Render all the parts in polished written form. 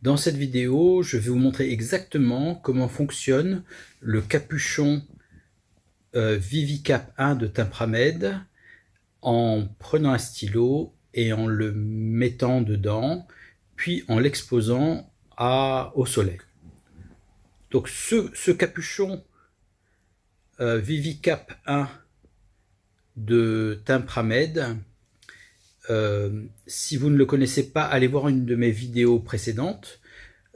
Dans cette vidéo, je vais vous montrer exactement comment fonctionne le capuchon Vivicap 1 de Tempramed en prenant un stylo et en le mettant dedans, puis en l'exposant au soleil. Donc ce capuchon Vivicap 1 de Tempramed, si vous ne le connaissez pas, allez voir une de mes vidéos précédentes,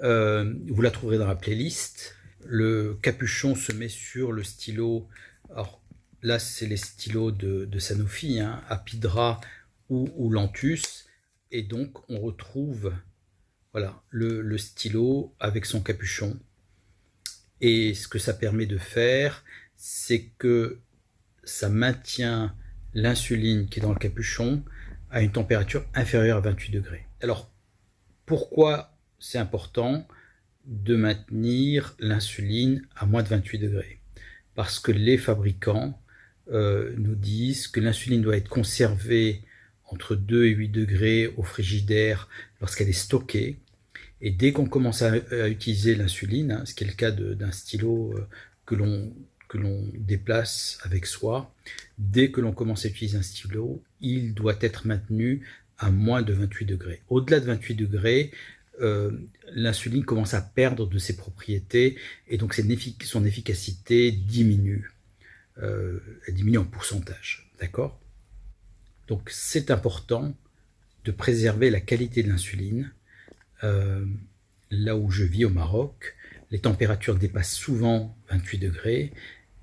vous la trouverez dans la playlist. Le capuchon se met sur le stylo, alors là c'est les stylos de Sanofi, hein, Apidra ou Lantus, et donc on retrouve voilà, le stylo avec son capuchon. Et ce que ça permet de faire, c'est que ça maintient l'insuline qui est dans le capuchon à une température inférieure à 28 degrés. Alors, pourquoi c'est important de maintenir l'insuline à moins de 28 degrés? Parce que les fabricants nous disent que l'insuline doit être conservée entre 2 et 8 degrés au frigidaire lorsqu'elle est stockée. Et dès qu'on commence à utiliser l'insuline, hein, ce qui est le cas d'un stylo que l'on déplace avec soi, dès que l'on commence à utiliser un stylo, il doit être maintenu à moins de 28 degrés. Au-delà de 28 degrés, l'insuline commence à perdre de ses propriétés et donc son efficacité diminue. Elle diminue en pourcentage, d'accord? Donc c'est important de préserver la qualité de l'insuline. Là où je vis au Maroc, les températures dépassent souvent 28 degrés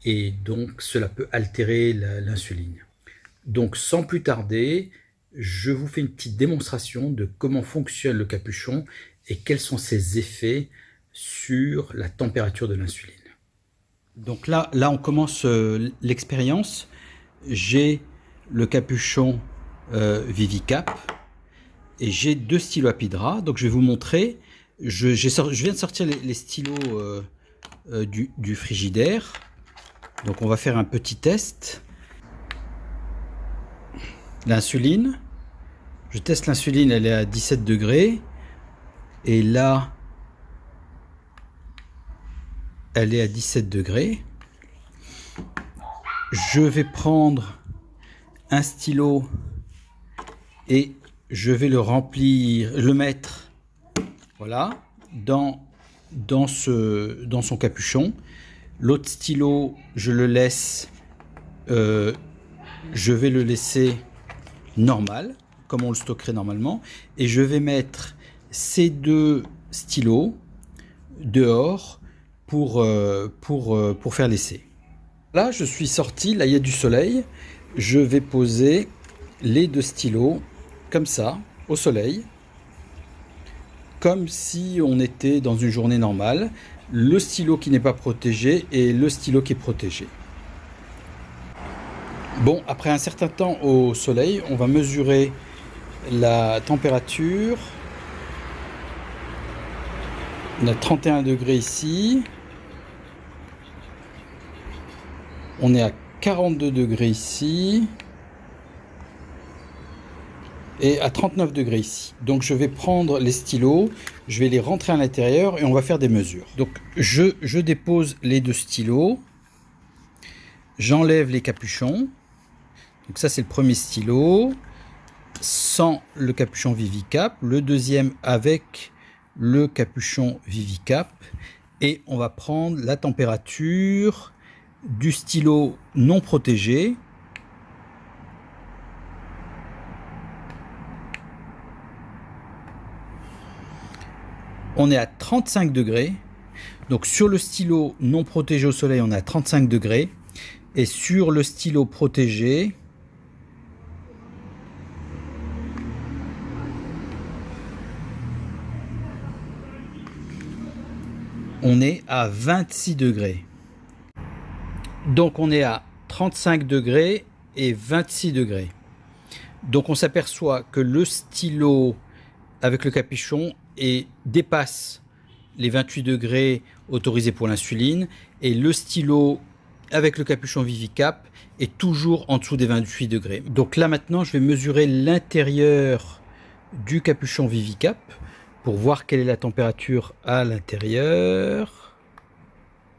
et donc cela peut altérer l'insuline. Donc sans plus tarder, je vous fais une petite démonstration de comment fonctionne le capuchon et quels sont ses effets sur la température de l'insuline. Donc là on commence l'expérience. J'ai le capuchon Vivicap et j'ai deux stylos Apidra. Donc je vais vous montrer. Je viens de sortir les stylos du frigidaire. Donc on va faire un petit test. L'insuline. Je teste l'insuline, elle est à 17 degrés. Et là, elle est à 17 degrés. Je vais prendre un stylo et je vais le remplir, le mettre, voilà, dans son capuchon. L'autre stylo, je le laisse, je vais le laisser normal, comme on le stockerait normalement, et je vais mettre ces deux stylos dehors pour faire l'essai. Là, je suis sorti, là il y a du soleil, je vais poser les deux stylos comme ça, au soleil, comme si on était dans une journée normale, le stylo qui n'est pas protégé et le stylo qui est protégé. Bon, après un certain temps au soleil, on va mesurer la température. On a 31 degrés ici. On est à 42 degrés ici. Et à 39 degrés ici. Donc je vais prendre les stylos, je vais les rentrer à l'intérieur et on va faire des mesures. Donc je dépose les deux stylos, j'enlève les capuchons. Donc ça c'est le premier stylo sans le capuchon Vivicap, le deuxième avec le capuchon Vivicap, et on va prendre la température du stylo non protégé. On est à 35 degrés. Donc sur le stylo non protégé au soleil, on est à 35 degrés. Et sur le stylo protégé, on est à 26 degrés. Donc on est à 35 degrés et 26 degrés. Donc on s'aperçoit que le stylo avec le capuchon dépasse les 28 degrés autorisés pour l'insuline, et le stylo avec le capuchon Vivicap est toujours en dessous des 28 degrés. Donc là maintenant je vais mesurer l'intérieur du capuchon Vivicap pour voir quelle est la température à l'intérieur.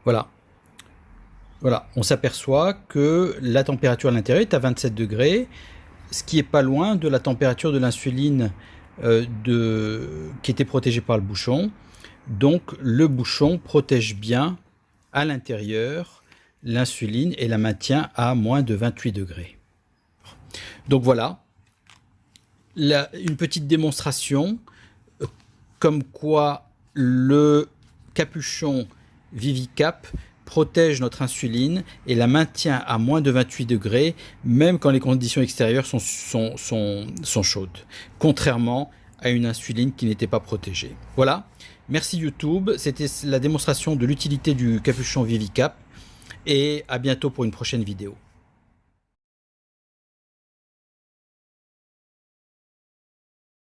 Voilà. Voilà, on s'aperçoit que la température à l'intérieur est à 27 degrés, ce qui est pas loin de la température de l'insuline qui était protégée par le bouchon. Donc le bouchon protège bien à l'intérieur l'insuline et la maintient à moins de 28 degrés. Donc voilà, une petite démonstration comme quoi le capuchon Vivicap protège notre insuline et la maintient à moins de 28 degrés, même quand les conditions extérieures sont chaudes, contrairement à une insuline qui n'était pas protégée. Voilà, merci YouTube, c'était la démonstration de l'utilité du capuchon Vivicap, et à bientôt pour une prochaine vidéo.